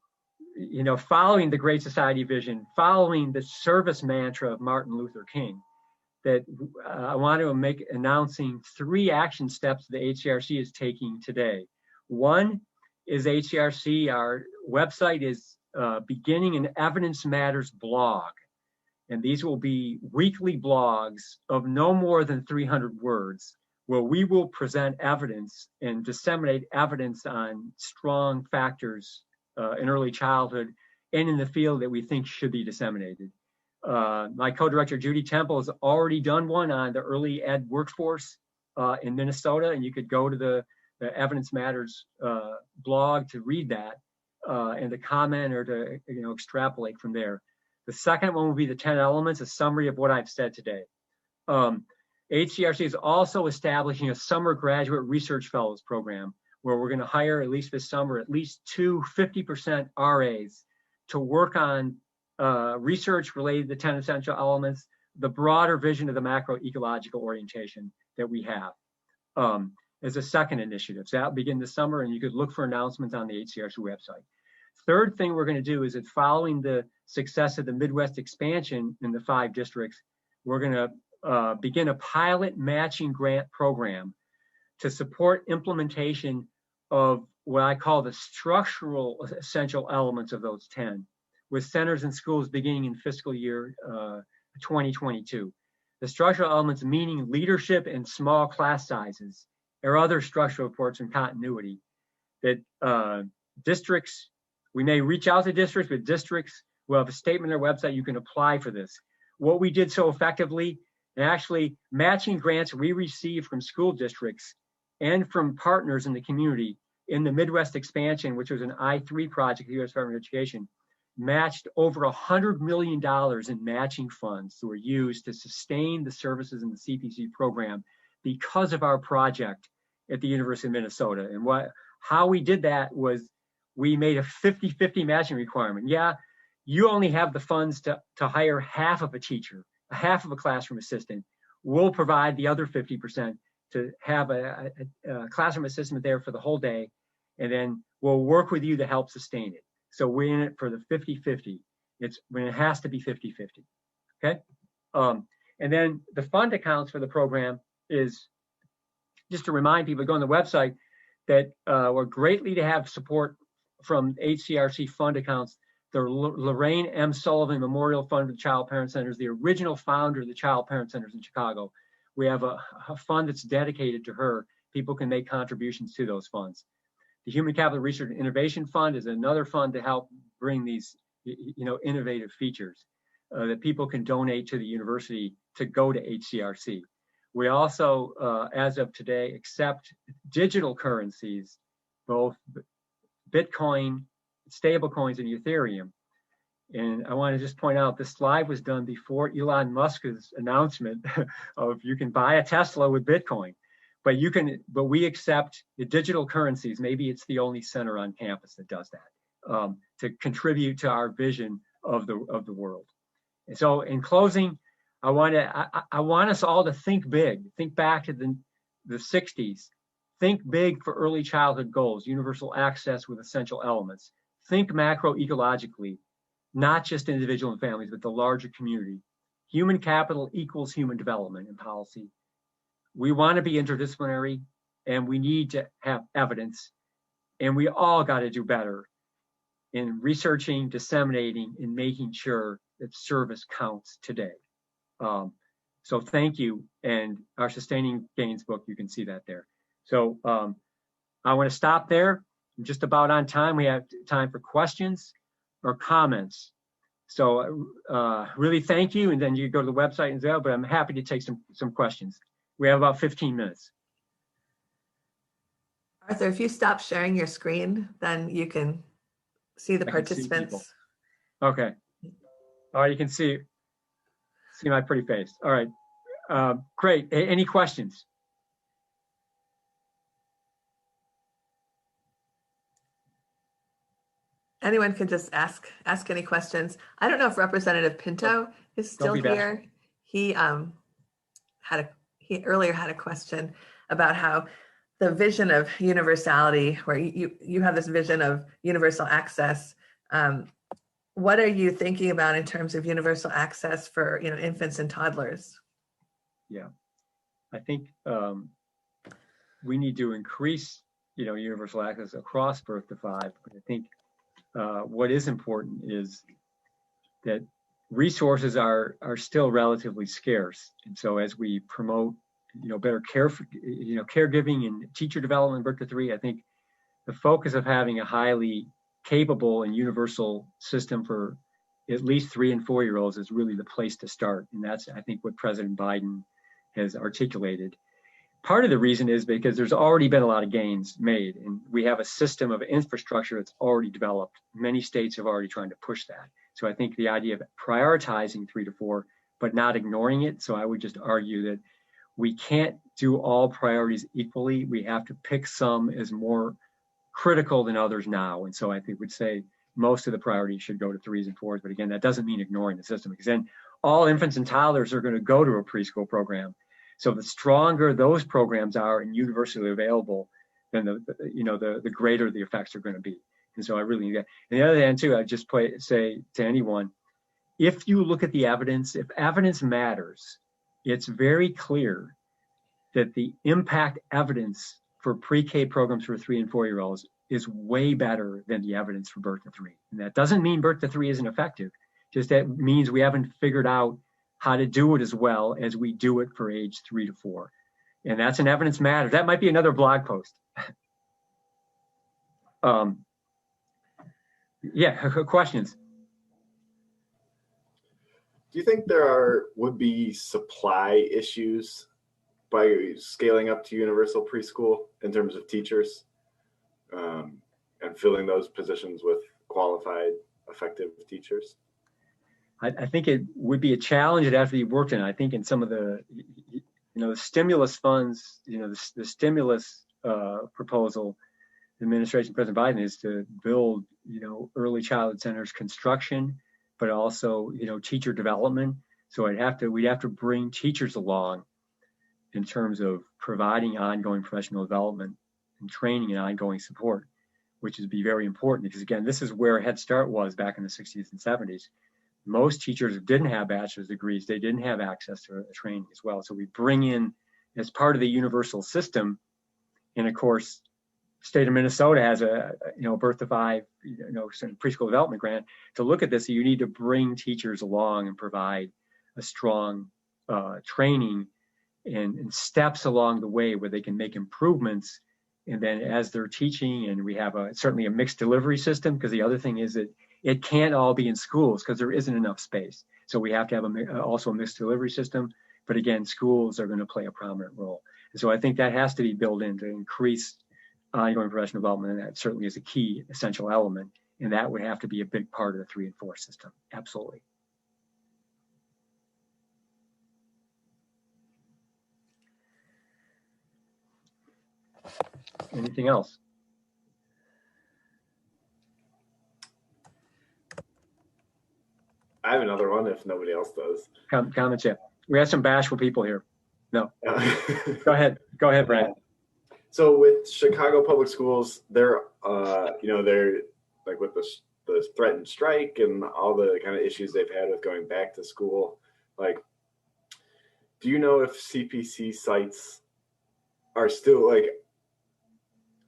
the Great Society vision, following the service mantra of Martin Luther King, that I want to make announcing 3 action steps the HCRC is taking today. One is HCRC, our website is beginning an Evidence Matters blog. And these will be weekly blogs of no more than 300 words, where we will present evidence and disseminate evidence on strong factors in early childhood and in the field that we think should be disseminated. My co-director, Judy Temple, has already done one on the early ed workforce in Minnesota, and you could go to the Evidence Matters blog to read that and to comment or to extrapolate from there. The second one will be the 10 elements, a summary of what I've said today. HCRC is also establishing a summer graduate research fellows program where we're going to hire, at least this summer, at least 2 50% RAs to work on research related to 10 essential elements, the broader vision of the macroecological orientation that we have as a second initiative. So that'll begin this summer, and you could look for announcements on the HCRC website. Third thing we're going to do is that following the success of the Midwest expansion in the 5 districts, we're going to begin a pilot matching grant program to support implementation of what I call the structural essential elements of those 10, with centers and schools beginning in fiscal year 2022. The structural elements meaning leadership and small class sizes or other structural reports and continuity that districts, we may reach out to districts, but districts will have a statement on their website, you can apply for this. What we did so effectively, and actually matching grants we received from school districts and from partners in the community in the Midwest expansion, which was an I3 project of the U.S. Department of Education, matched over $100 million in matching funds that were used to sustain the services in the CPC program because of our project at the University of Minnesota. And how we did that was we made a 50-50 matching requirement. Yeah, you only have the funds to hire half of a teacher, half of a classroom assistant. We'll provide the other 50% to have a classroom assistant there for the whole day, and then we'll work with you to help sustain it. So we're in it for the 50-50. It's when it has to be 50-50, okay? And then the fund accounts for the program is, just to remind people, go on the website, that we're greatly to have support from HCRC fund accounts. The Lorraine M. Sullivan Memorial Fund for the Child Parent Centers, the original founder of the Child Parent Centers in Chicago. We have a fund that's dedicated to her. People can make contributions to those funds. The Human Capital Research and Innovation Fund is another fund to help bring these, innovative features that people can donate to the university to go to HCRC. We also, as of today, accept digital currencies, both Bitcoin, stable coins and Ethereum. And I want to just point out this slide was done before Elon Musk's announcement of you can buy a Tesla with Bitcoin, but we accept the digital currencies. Maybe it's the only center on campus that does that, to contribute to our vision of the world. And so in closing, I want us all to think big, think back to the 60s, think big for early childhood goals, universal access with essential elements, think macroecologically, not just individual and families, but the larger community. Human capital equals human development in policy. We want to be interdisciplinary, and we need to have evidence, and we all got to do better in researching, disseminating, and making sure that service counts today. So thank you, and our Sustaining Gains book, you can see that there. So I want to stop there. I'm just about on time. We have time for questions or comments. So really thank you, and then you go to the website and Zelle, but I'm happy to take some questions. We have about 15 minutes. Arthur, if you stop sharing your screen, then you can see the participants. Okay. All right, you can see my pretty face. All right, great. Any questions? Anyone can just ask any questions. I don't know if Representative Pinto is still here. He earlier had a question about how the vision of universality, where you have this vision of universal access. What are you thinking about in terms of universal access for infants and toddlers? Yeah, I think we need to increase universal access across birth to 5. But I think what is important is that resources are still relatively scarce, and so as we promote better care for caregiving and teacher development birth to 3, I think the focus of having a highly capable and universal system for at least 3 and 4 year olds is really the place to start, and that's I think what President Biden has articulated. Part of the reason is because there's already been a lot of gains made, and we have a system of infrastructure that's already developed. Many states have already tried to push that. So I think the idea of prioritizing 3 to 4, but not ignoring it. So I would just argue that we can't do all priorities equally. We have to pick some as more critical than others now. And so I think would say most of the priorities should go to 3s and 4s. But again, that doesn't mean ignoring the system, because then all infants and toddlers are going to go to a preschool program. So the stronger those programs are and universally available, then the greater the effects are going to be. And so I really need that. And the other hand too, I just say to anyone, if you look at the evidence, if evidence matters, it's very clear that the impact evidence for pre-K programs for 3 and 4 year olds is way better than the evidence for birth to 3. And that doesn't mean birth to 3 isn't effective. Just that means we haven't figured out how to do it as well as we do it for age 3 to 4. And that's an evidence matter. That might be another blog post. Yeah, questions? Do you think there would be supply issues by scaling up to universal preschool in terms of teachers and filling those positions with qualified, effective teachers? I think it would be a challenge that has to be worked in. I think in some of the, the stimulus funds, the stimulus proposal, the administration, President Biden, is to build, early childhood centers construction, but also, teacher development. So we'd have to bring teachers along in terms of providing ongoing professional development and training and ongoing support, which would be very important because, again, this is where Head Start was back in the 60s and 70s. Most teachers didn't have bachelor's degrees. They didn't have access to training as well. So we bring in, as part of the universal system, and of course, state of Minnesota has a, birth to 5, preschool development grant to look at this. So you need to bring teachers along and provide a strong training and steps along the way where they can make improvements. And then as they're teaching, and we have certainly a mixed delivery system, because the other thing is that it can't all be in schools because there isn't enough space. So we have to have also a mixed delivery system. But again, schools are going to play a prominent role. And so I think that has to be built in to increase ongoing professional development. And that certainly is a key essential element And that would have to be a big part of the 3 and 4 system. Absolutely. Anything else? I have another one if nobody else does. Comments, yeah. We have some bashful people here. No. Go ahead. Go ahead, Brad. So with Chicago Public Schools, they're like with the threatened strike and all the kind of issues they've had with going back to school. Like, do you know if CPC sites are still like?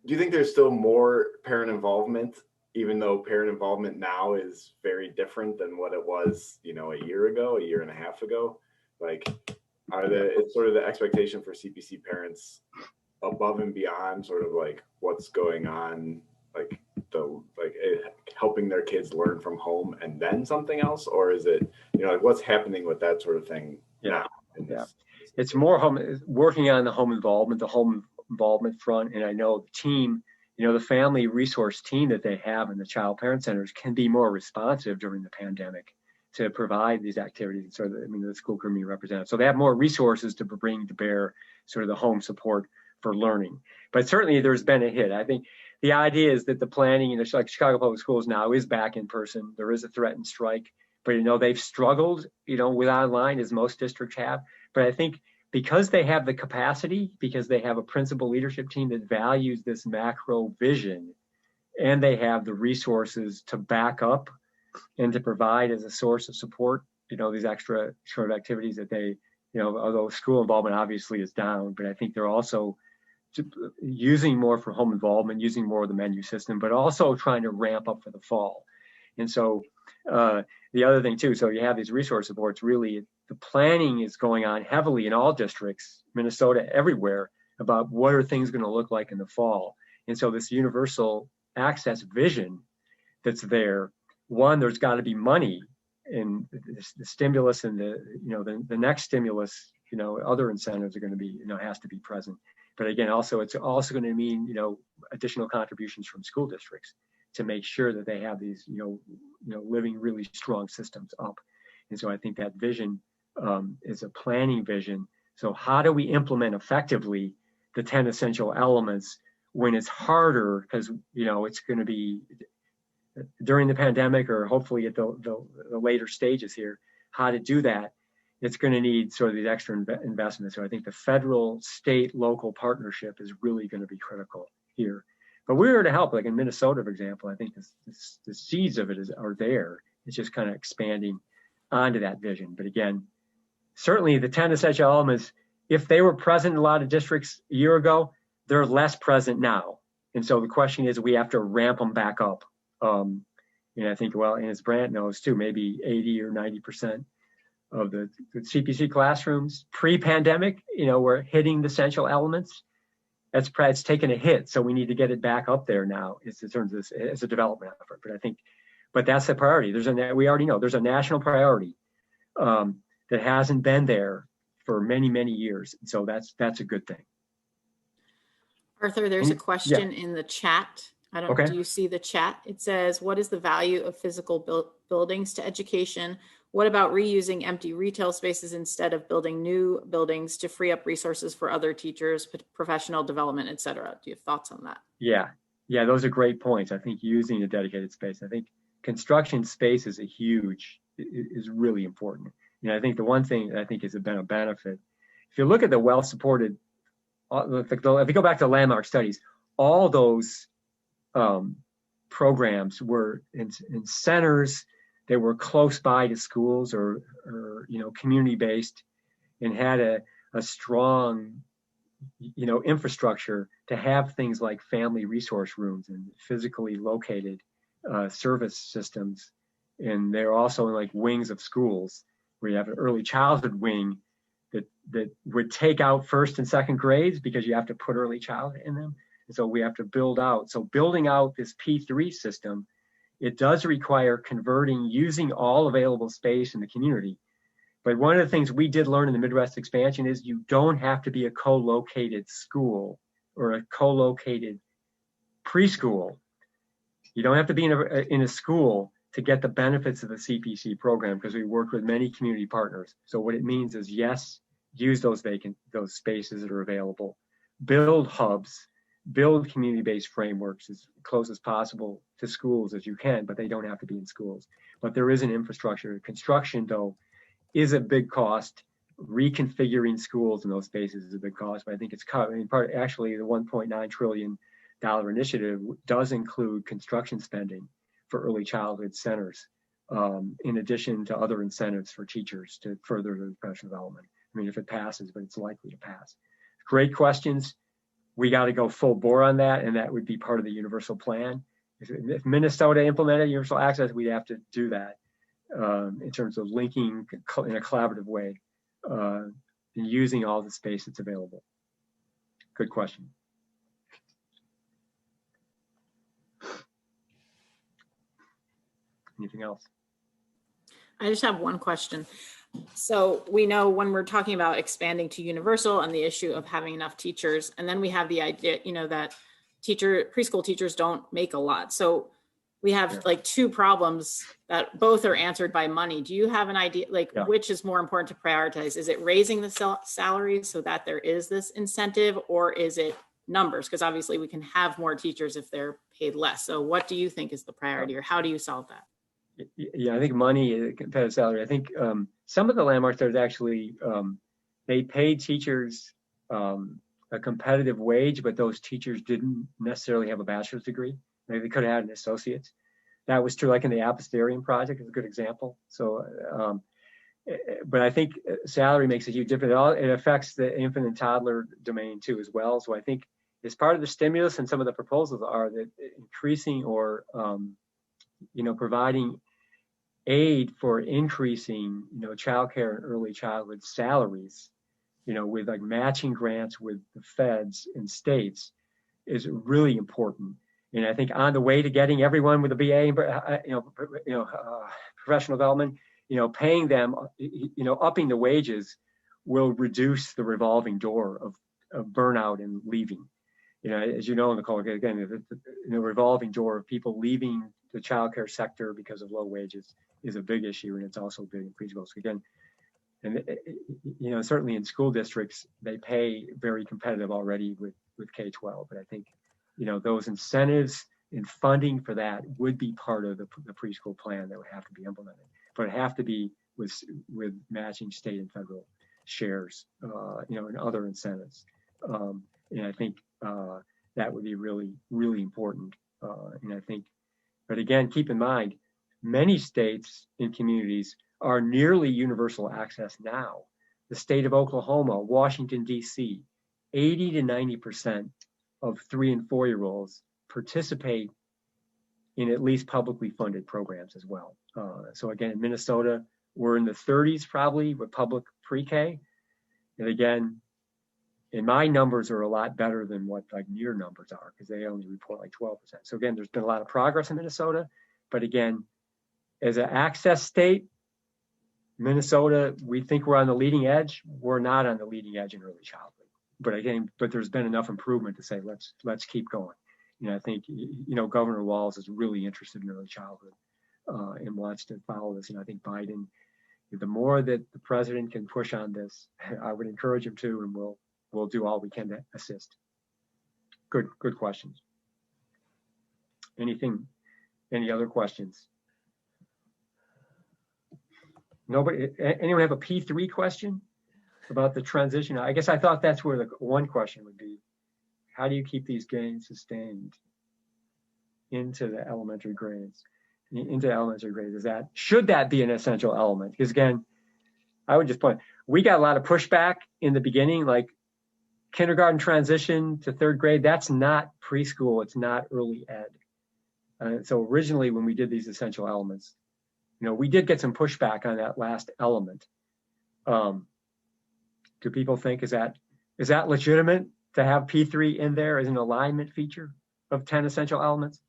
Do you think there's still more parent involvement, even though parent involvement now is very different than what it was, a year ago, a year and a half ago? Like, it's sort of the expectation for CPC parents above and beyond sort of like what's going on, like helping their kids learn from home and then something else, or is it, like what's happening with that sort of thing now? It's more working on the home involvement front. And I know the team, the family resource team that they have in the child parent centers can be more responsive during the pandemic to provide these activities. So the school community representatives, so they have more resources to bring to bear sort of the home support for learning. But certainly there's been a hit. I think the idea is that the planning, like Chicago Public Schools now is back in person. There is a threatened strike, but they've struggled, with online as most districts have. But I think because they have the capacity, because they have a principal leadership team that values this macro vision, and they have the resources to back up and to provide as a source of support, these extra sort of activities that they, although school involvement obviously is down, but I think they're also using more for home involvement, using more of the menu system, but also trying to ramp up for the fall. And so the other thing too, so you have these resource supports, really the planning is going on heavily in all districts, Minnesota, everywhere, about what are things going to look like in the fall. And so this universal access vision that's there, one, there's got to be money in the stimulus and the next stimulus, other incentives are going to be, has to be present. But again, it's also going to mean, additional contributions from school districts to make sure that they have these, living really strong systems up. And so I think that vision is a planning vision. So how do we implement effectively the 10 essential elements when it's harder? Because, it's going to be during the pandemic or hopefully at the later stages here, how to do that. It's going to need sort of these extra investments. So I think the federal, state, local partnership is really going to be critical here. But we're here to help. Like in Minnesota, for example, I think the seeds of it are there. It's just kind of expanding onto that vision. But again, certainly the 10 essential elements, if they were present in a lot of districts a year ago, they're less present now. And so the question is, we have to ramp them back up. And I think, and as Brant knows too, maybe 80 or 90% of the CPC classrooms pre-pandemic, were hitting the essential elements. It's taken a hit, so we need to get it back up there now. It's in terms of this as a development effort. But that's the priority. We already know there's a national priority that hasn't been there for many, many years. And so that's a good thing. Arthur, there's a question in the chat. Do you see the chat? It says, what is the value of physical buildings to education? What about reusing empty retail spaces instead of building new buildings to free up resources for other teachers, professional development, et cetera? Do you have thoughts on that? Yeah, those are great points. I think using a dedicated space, I think construction space is really important. I think the one thing that I think has been a benefit, if you look at the well-supported, if you go back to landmark studies, all those programs were in centers that were close by to schools or community-based and had a strong, infrastructure to have things like family resource rooms and physically located service systems. And they're also in like wings of schools where you have an early childhood wing that would take out first and second grades because you have to put early childhood in them. And so we have to build out. So building out this P3 system, it does require using all available space in the community. But one of the things we did learn in the Midwest expansion is you don't have to be a co-located school or a co-located preschool You don't have to be in a school to get the benefits of the CPC program, because we work with many community partners. So what it means is, yes, use those spaces that are available, build hubs, build community-based frameworks as close as possible to schools as you can, but they don't have to be in schools. But there is an infrastructure. Construction, though, is a big cost. Reconfiguring schools in those spaces is a big cost, but I think it's actually the $1.9 trillion initiative does include construction spending for early childhood centers, in addition to other incentives for teachers to further their professional development. I mean, if it passes, but it's likely to pass. Great questions. We got to go full bore on that, and that would be part of the universal plan. If Minnesota implemented universal access, we'd have to do that in terms of linking in a collaborative way and using all the space that's available. Good question. Anything else? I just have one question. So we know when we're talking about expanding to universal and the issue of having enough teachers, and then we have the idea, that preschool teachers don't make a lot. So we have like two problems that both are answered by money. Do you have an idea, which is more important to prioritize? Is it raising the salaries so that there is this incentive, or is it numbers? Because obviously we can have more teachers if they're paid less. So what do you think is the priority, or how do you solve that? Yeah, I think money, competitive salary. I think some of the landmarks there's actually, they paid teachers a competitive wage, but those teachers didn't necessarily have a bachelor's degree. Maybe they could have had an associate's. That was true, like in the Apostarian project is a good example. So, but I think salary makes a huge difference. It affects the infant and toddler domain too as well. So I think as part of the stimulus, and some of the proposals are that increasing or providing aid for increasing, childcare and early childhood salaries, with like matching grants with the feds and states is really important. And I think on the way to getting everyone with a BA, professional development, paying them, upping the wages will reduce the revolving door of burnout and leaving. As you know, Nicole, again, the revolving door of people leaving the childcare sector because of low wages is a big issue, and it's also big in preschool. So again, and certainly in school districts, they pay very competitive already with K-12. But I think, those incentives and funding for that would be part of the preschool plan that would have to be implemented. But it have to be with matching state and federal shares, and other incentives. And I think that would be really, really important. And I think, but again, keep in mind, many states and communities are nearly universal access now. The state of Oklahoma, Washington, D.C., 80 to 90% of 3 and 4-year-olds participate in at least publicly funded programs as well. So again, in Minnesota, we're in the 30s probably with public pre-K. And again, and my numbers are a lot better than what like near numbers are, because they only report like 12%. So again, there's been a lot of progress in Minnesota. But again, as an access state, Minnesota, we think we're on the leading edge. We're not on the leading edge in early childhood. But again, there's been enough improvement to say, let's keep going. I think, Governor Walz is really interested in early childhood and wants to follow this. And I think Biden, the more that the president can push on this, I would encourage him to, and we'll do all we can to assist. Good questions. Any other questions? Nobody, anyone have a P3 question about the transition? I guess I thought that's where the one question would be. How do you keep these gains sustained into the elementary grades? Should that be an essential element? Because again, I would just point, we got a lot of pushback in the beginning, like kindergarten transition to 3rd grade. That's not preschool. It's not early ed. So originally when we did these essential elements, we did get some pushback on that last element. Do people think, is that legitimate to have P3 in there as an alignment feature of 10 essential elements?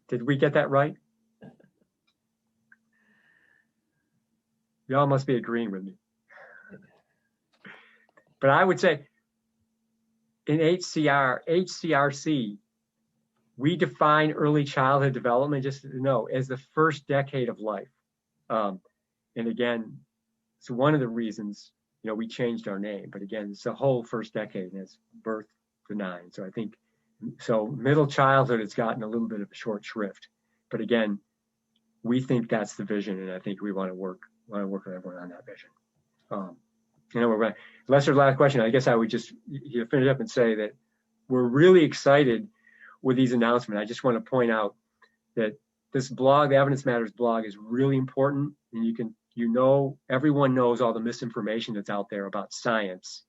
Did we get that right? Y'all must be agreeing with me. But I would say in HCRC, we define early childhood development, just to know, as the first decade of life. And again, it's one of the reasons, we changed our name. But again, it's the whole first decade, and it's birth to 9. So I think, middle childhood has gotten a little bit of a short shrift. But again, we think that's the vision, and I think we want to work with everyone on that vision. Unless there's a last question, I guess I would just finish up and say that we're really excited with these announcements. I just want to point out that this blog, the Evidence Matters blog, is really important, and everyone knows all the misinformation that's out there about science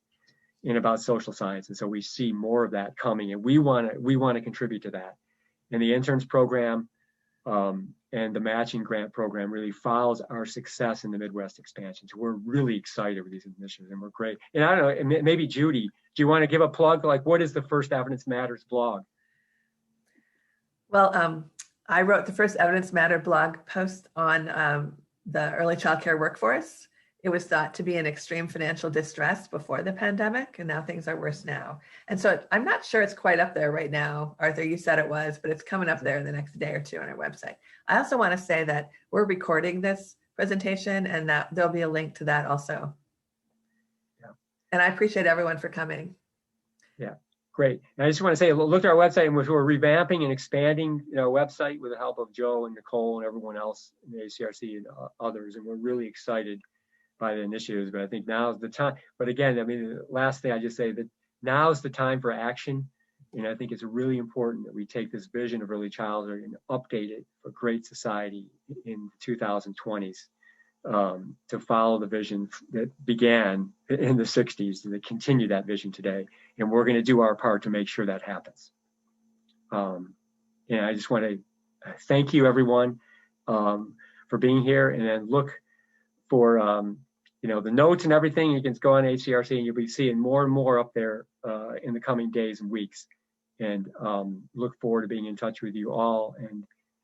and about social science, and so we see more of that coming, and we want to contribute to that. And the interns program and the matching grant program really follows our success in the Midwest expansion. So we're really excited with these initiatives, and we're great. And I don't know, maybe Judy, do you want to give a plug? Like, what is the first Evidence Matters blog? Well, I wrote the first Evidence Matter blog post on the early childcare workforce. It was thought to be in extreme financial distress before the pandemic, and now things are worse now. And so I'm not sure it's quite up there right now. Arthur, you said it was, but it's coming up there in the next day or two on our website. I also want to say that we're recording this presentation, and that there'll be a link to that also. Yeah. And I appreciate everyone for coming. Yeah, great. And I just want to say, look at our website, and we're revamping and expanding our website with the help of Joe and Nicole and everyone else in the HCRC and others. And we're really excited by the initiatives, but I think now's the time. But again, the last thing I just say that now's the time for action. And I think it's really important that we take this vision of early childhood and update it for great society in the 2020s to follow the vision that began in the 60s and to continue that vision today. And we're going to do our part to make sure that happens. And I just want to thank you, everyone, for being here, and then look for the notes and everything. You can go on HCRC, and you'll be seeing more and more up there in the coming days and weeks. And look forward to being in touch with you all. And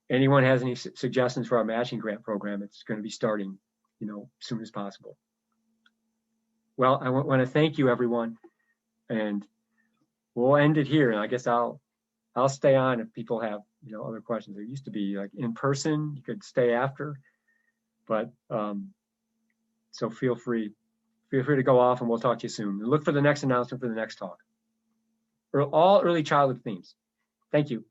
anyone has any suggestions for our matching grant program, it's going to be starting, as soon as possible. Well, I want to thank you, everyone, and we'll end it here. And I guess I'll stay on if people have other questions. There used to be like in person, you could stay after, but so feel free to go off, and we'll talk to you soon. And look for the next announcement for the next talk. All early childhood themes. Thank you.